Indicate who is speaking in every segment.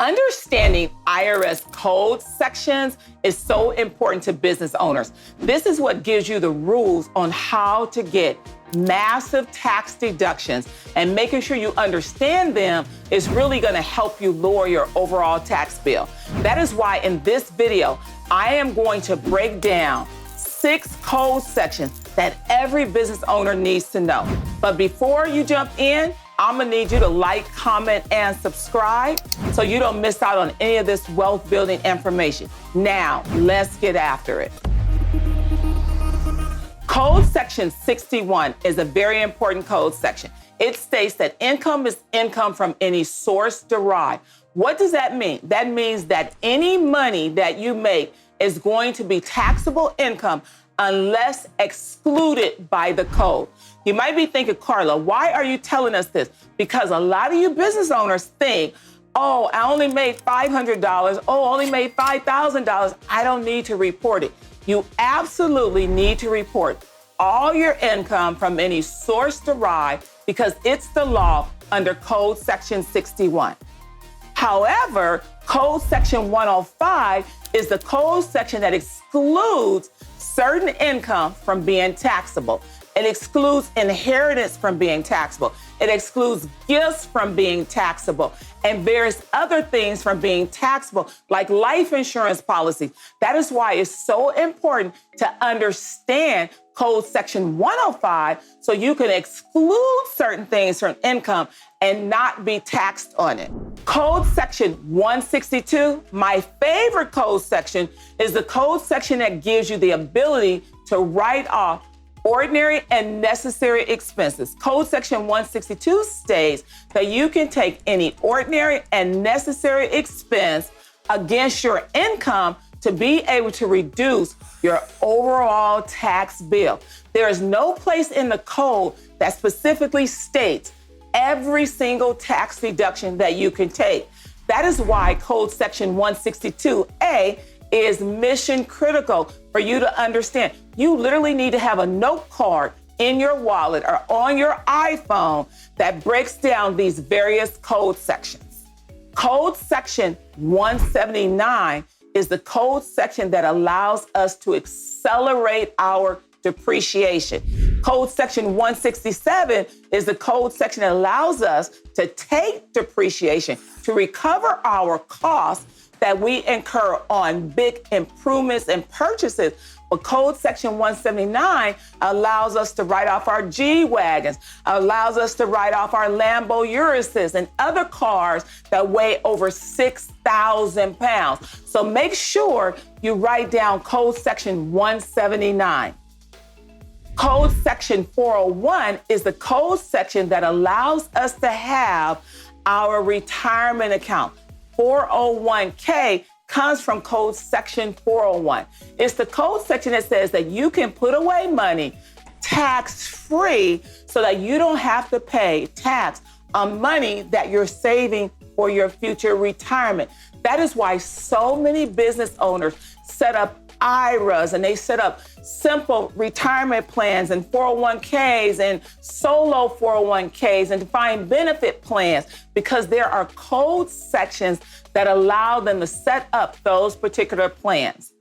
Speaker 1: Understanding IRS code sections is so important to business owners. This is what gives you the rules on how to get massive tax deductions, and making sure you understand them is really going to help you lower your overall tax bill. That is why in this video, I am going to break down 6 code sections that every business owner needs to know. But before you jump in, I'm gonna need you to like, comment, and subscribe so you don't miss out on any of this wealth building information. Now, let's get after it. Code section 61 is a very important code section. It states that income is income from any source derived. What does that mean? That means that any money that you make is going to be taxable income unless excluded by the code. You might be thinking, Carla, why are you telling us this? Because a lot of you business owners think, oh, I only made $500. Oh, I only made $5,000. I don't need to report it. You absolutely need to report all your income from any source derived because it's the law under Code Section 61. However, Code Section 105 is the code section that excludes certain income from being taxable. It excludes inheritance from being taxable. It excludes gifts from being taxable and various other things from being taxable, like life insurance policies. That is why it's so important to understand Code Section 105 so you can exclude certain things from income and not be taxed on it. Code Section 162, my favorite code section, is the code section that gives you the ability to write off ordinary and necessary expenses. Code Section 162 states that you can take any ordinary and necessary expense against your income to be able to reduce your overall tax bill. There is no place in the code that specifically states every single tax deduction that you can take. That is why Code Section 162A is mission critical for you to understand. You literally need to have a note card in your wallet or on your iPhone that breaks down these various code sections. Code Section 179 is the code section that allows us to accelerate our depreciation. Code Section 167 is the code section that allows us to take depreciation to recover our costs that we incur on big improvements and purchases. But Code Section 179 allows us to write off our G-Wagons, allows us to write off our Lambo Uruses and other cars that weigh over 6,000 pounds. So make sure you write down Code Section 179. Code Section 401 is the code section that allows us to have our retirement account. 401k comes from Code Section 401. It's the code section that says that you can put away money tax-free so that you don't have to pay tax on money that you're saving for your future retirement. That is why so many business owners set up IRAs and they set up simple retirement plans and 401ks and solo 401ks and defined benefit plans because there are code sections that allow them to set up those particular plans.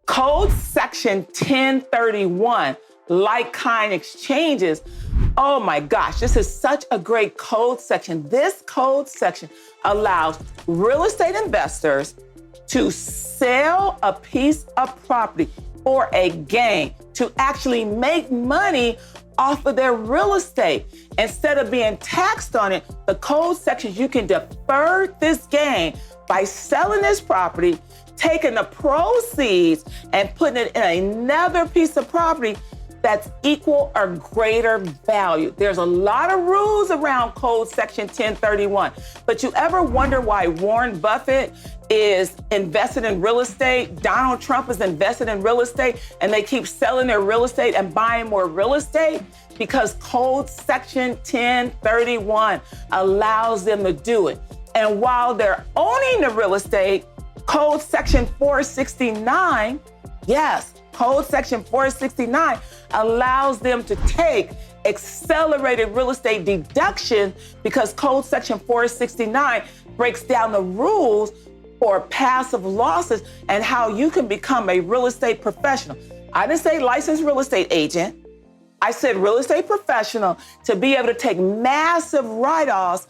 Speaker 1: Code Section 1031, like-kind exchanges. Oh my gosh, this is such a great code section. This code section allows real estate investors to sell a piece of property for a gain, to actually make money off of their real estate. Instead of being taxed on it, the code section, you can defer this gain by selling this property, taking the proceeds and putting it in another piece of property that's equal or greater value. There's a lot of rules around Code Section 1031, but you ever wonder why Warren Buffett is invested in real estate, Donald Trump is invested in real estate, and they keep selling their real estate and buying more real estate? Because Code Section 1031 allows them to do it. And while they're owning the real estate, Code Section 469, yes, Code Section 469 allows them to take accelerated real estate deduction because Code Section 469 breaks down the rules for passive losses and how you can become a real estate professional. I didn't say licensed real estate agent. I said real estate professional, to be able to take massive write-offs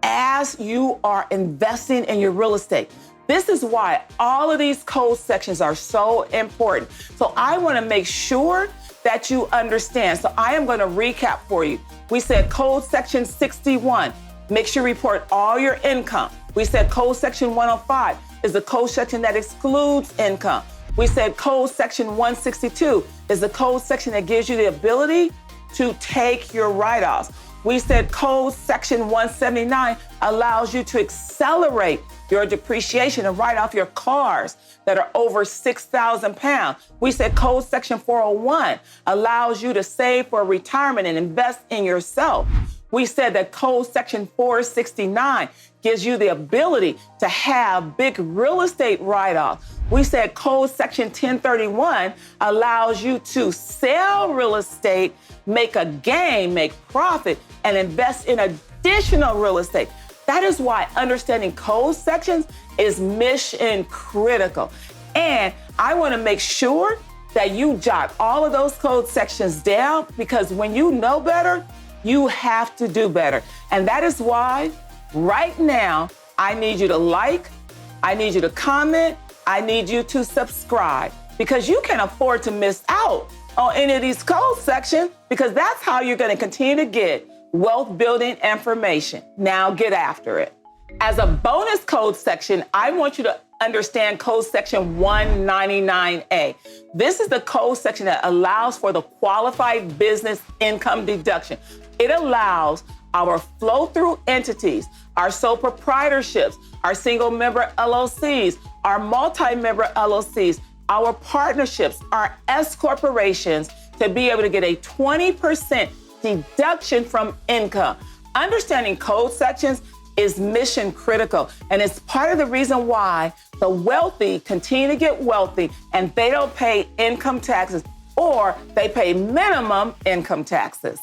Speaker 1: as you are investing in your real estate. This is why all of these code sections are so important. So I want to make sure that you understand. So I am going to recap for you. We said code section 61, make sure you report all your income. We said code section 105 is the code section that excludes income. We said code section 162 is the code section that gives you the ability to take your write-offs. We said code section 179 allows you to accelerate your depreciation and write off your cars that are over 6,000 pounds. We said code section 401 allows you to save for retirement and invest in yourself. We said that code section 469 gives you the ability to have big real estate write-offs. We said code section 1031 allows you to sell real estate, make a gain, make profit, and invest in additional real estate. That is why understanding code sections is mission critical. And I want to make sure that you jot all of those code sections down, because when you know better, you have to do better. And that is why right now, I need you to like, I need you to comment, I need you to subscribe, because you can afford to miss out on any of these code sections, because that's how you're going to continue to get wealth building information. Now get after it. As a bonus code section, I want you to understand code section 199A. This is the code section that allows for the qualified business income deduction. It allows our flow-through entities, our sole proprietorships, our single member LLCs, our multi-member LLCs, our partnerships, our S corporations to be able to get a 20% deduction from income. Understanding code sections is mission critical, and it's part of the reason why the wealthy continue to get wealthy and they don't pay income taxes, or they pay minimum income taxes.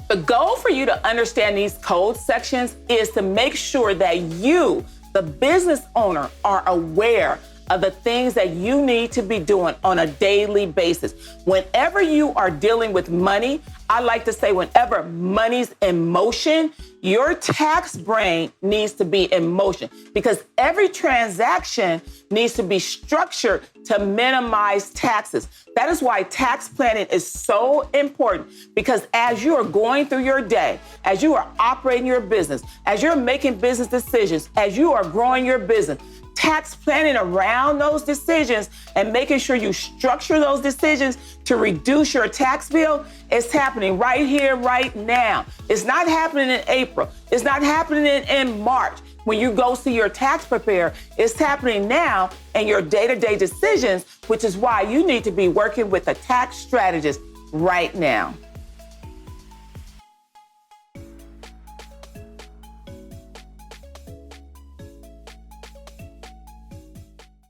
Speaker 1: The goal for you to understand these code sections is to make sure that you, the business owner, are aware of the things that you need to be doing on a daily basis. Whenever you are dealing with money, I like to say whenever money's in motion, your tax brain needs to be in motion, because every transaction needs to be structured to minimize taxes. That is why tax planning is so important, because as you are going through your day, as you are operating your business, as you're making business decisions, as you are growing your business, tax planning around those decisions and making sure you structure those decisions to reduce your tax bill is happening right here, right now. It's not happening in April. It's not happening in March when you go see your tax preparer. It's happening now in your day-to-day decisions, which is why you need to be working with a tax strategist right now.